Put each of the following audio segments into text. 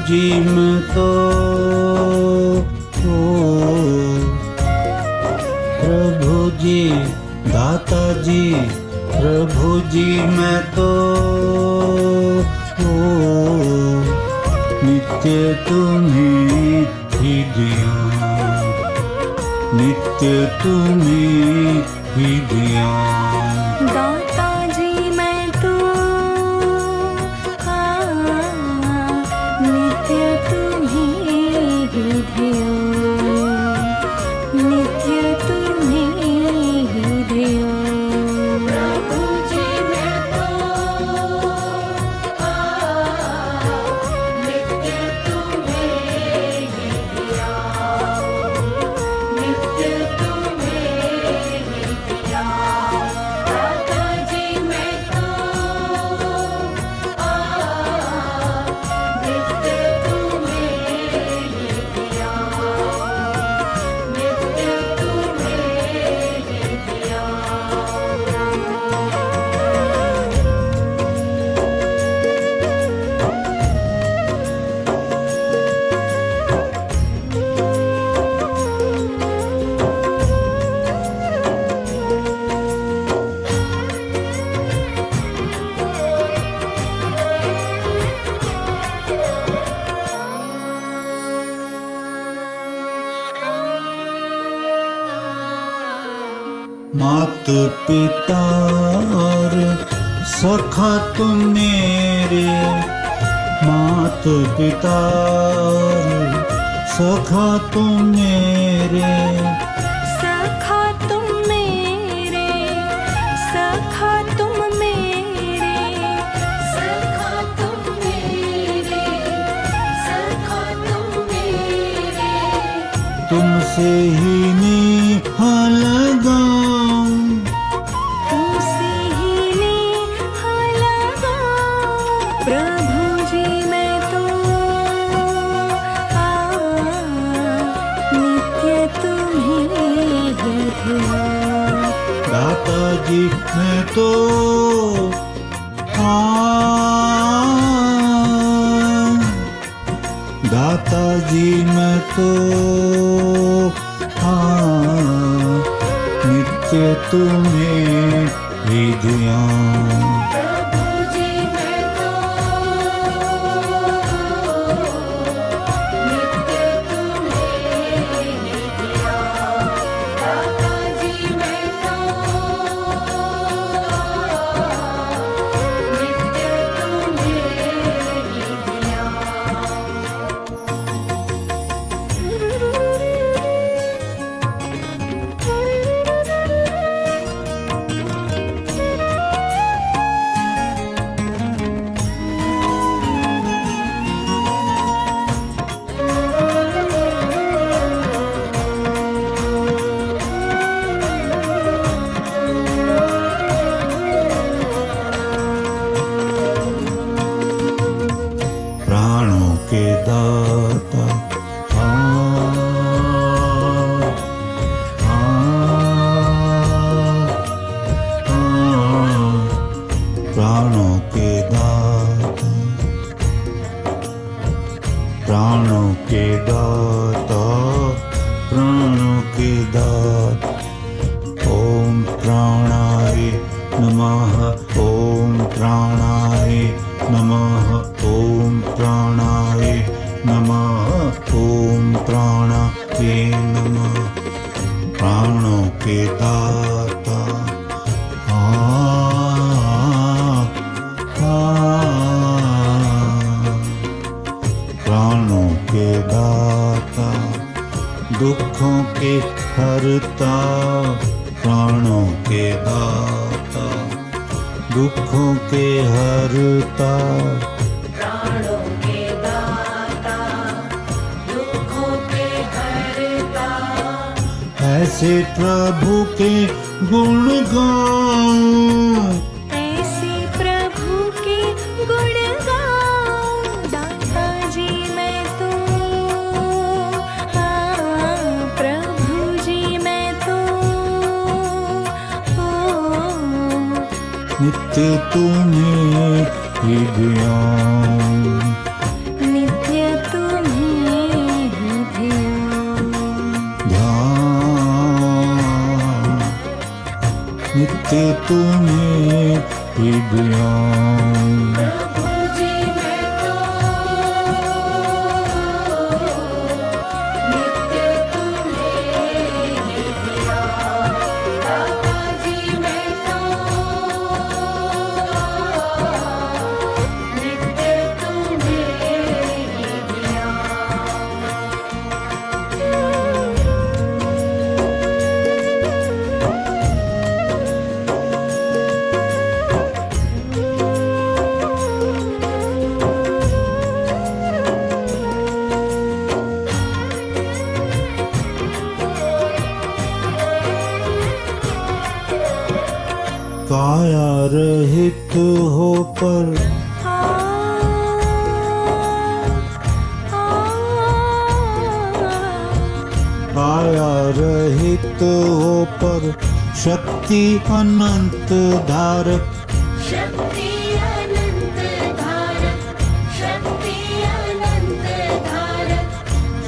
जी मैं तो प्रभु जी दाता जी, प्रभु जी मैं तो नित्य तुम्हें ही दिया, नित्य तुम्हें ही दिया। दाता जी मैं तो नित्य तुम्हें ही दिया, नित्य तुम्हें ही दिया। प्रभु जी मैं तो नित्य तुम्हें ही दिया, नित्य तुम्हें ही दिया। दाता जी मैं तो नित्य तुम्हें ही दिया, नित्य तुम्हें ही दिया। मात पिता और सखा तुम मेरे, मात पिता और सखा तुम मेरे। सखा तुम मेरे, सखा तुम मेरे, सखा तुम मेरे, सखा तुम मेरे। तुमसे ही नेहा लगाऊं, तुमसे ही नेहा लगाऊं। प्रभु जी मैं तो नित्य तुम्हें ही दिया। दाता जी मैं तो दाता जी मैं तो नित्य तुम्हें ही दिया। प्रभु जी मैं तो नित्य तुम्हें ही दिया, दाता जी मैं तो नित्य तुम्हें ही दिया। प्राणों के दाता प्राणों के दाता, प्राणों के दाता, प्राणों के दाता। ओम प्राणाय नमः, ओम प्राणाय नमः, ओम प्राणाय नमः, ओम प्राणाय नमः। प्राणों के दाता प्राणों के दाता, दुखों के हरता। प्राणों के दाता, दुखों के हरता। प्राणों के दाता, दुखों के हरता। ऐसे प्रभु के गुण गाऊं, ऐसे प्रभु के गुण गाऊं। दाता जी मैं तो प्रभु जी मैं तो नित्य तुम्हें ही दिया, नित्य नित्य तुम्हें ही ध्यान। प्रभु जी मैं तो नित्य तुम्हें ही दिया। दाता जी मैं तो नित्य तुम्हें ही दिया। काया रहित हो पर आ आ काया रहित हो पर शक्ति अनंत धारक। शक्ति अनंत धारक, शक्ति अनंत धारक।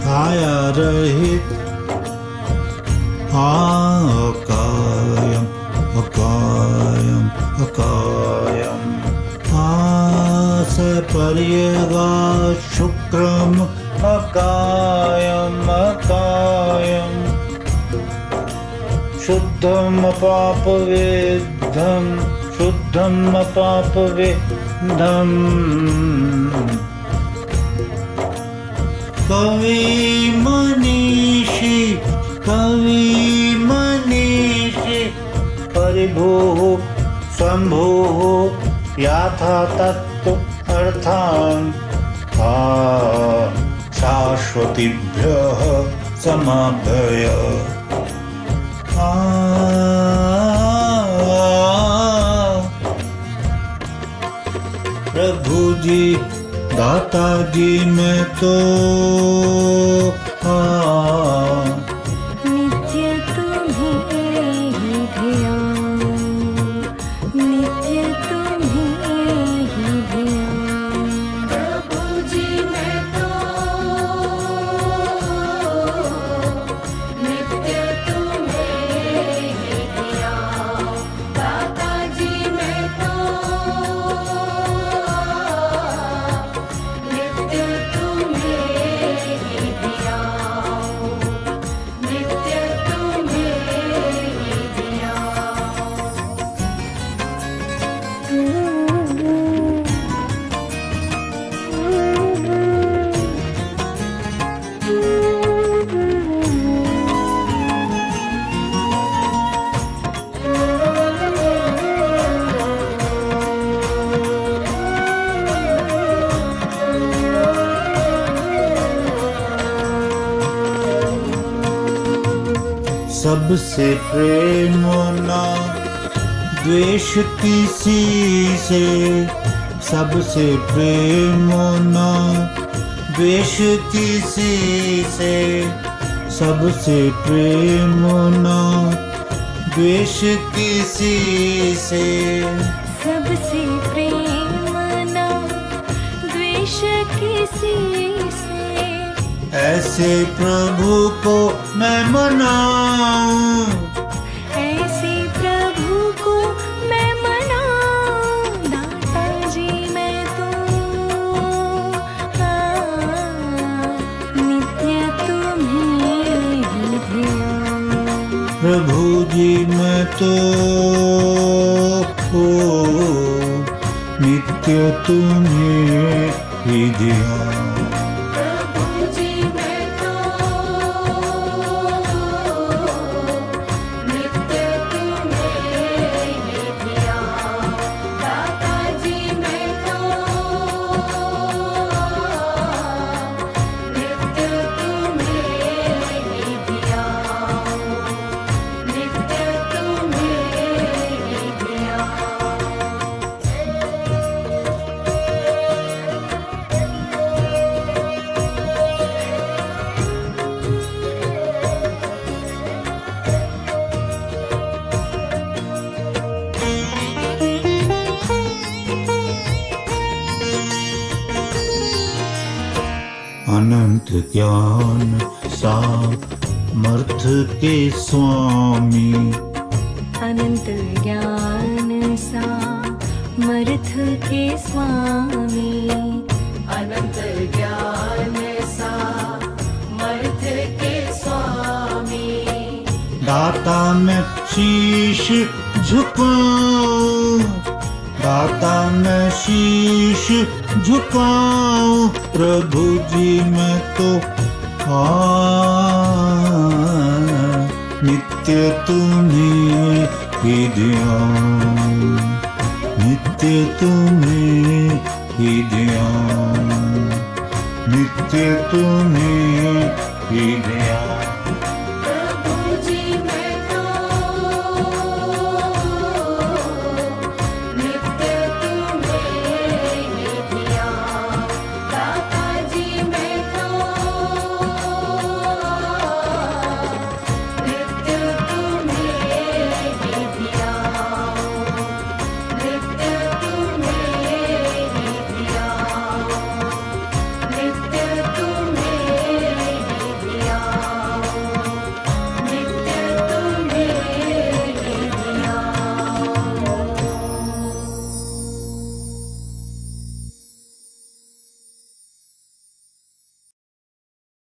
काया रहित अकायम अकायम अकायम सपर्यगा शुक्रम अकायम अकायम शुद्धम पापवेद्धम शुद्धम पापवेद्धम कवि मनीषी परिभुः शम्भुः याथा तत्त्व अर्थान् शाश्वतीभ्यः समाभय। प्रभु जी दाता जी मैं तो नित्य तुम्हें ही ध्यान, नित्य तुम्हें ही ध्यान। प्रभु जी मैं तो नित्य तुम्हें ही दिया। दाता जी मैं तो नित्य तुम्हें ही दिया। नित्य तुम्हें ही दिया। सबसे प्रेम ना द्वेष किसी से, सबसे प्रेम ना द्वेष किसी से, सबसे प्रेम ना द्वेष किसी से। सबसे प्रेम ना द्वेष किसी से। ऐसे प्रभु को मैं मनाऊं, ऐसे प्रभु को मैं मनाऊं। दाता जी मैं तो नित्य तुम्हें ही ध्यान। प्रभु जी मैं तो नित्य तुम्हें ही ध्यान। प्रभु जी मैं तो नित्य तुम्हें ही दिया। दाता जी मैं तो नित्य तुम्हें ही दिया। नित्य तुम्हें ही दिया। अनंत ज्ञान सामर्थ के स्वामी, अनंत ज्ञान सामर्थ के स्वामी, अनंत ज्ञान सामर्थ के स्वामी। दाता मैं शीश झुकाऊं, दाता मैं शीश झुकाऊं, प्रभु जी मैं तो नित्य तुम्हें ही ध्यान, नित्य तुम्हें ही ध्यान, नित्य तुम्हें ही ध्यान।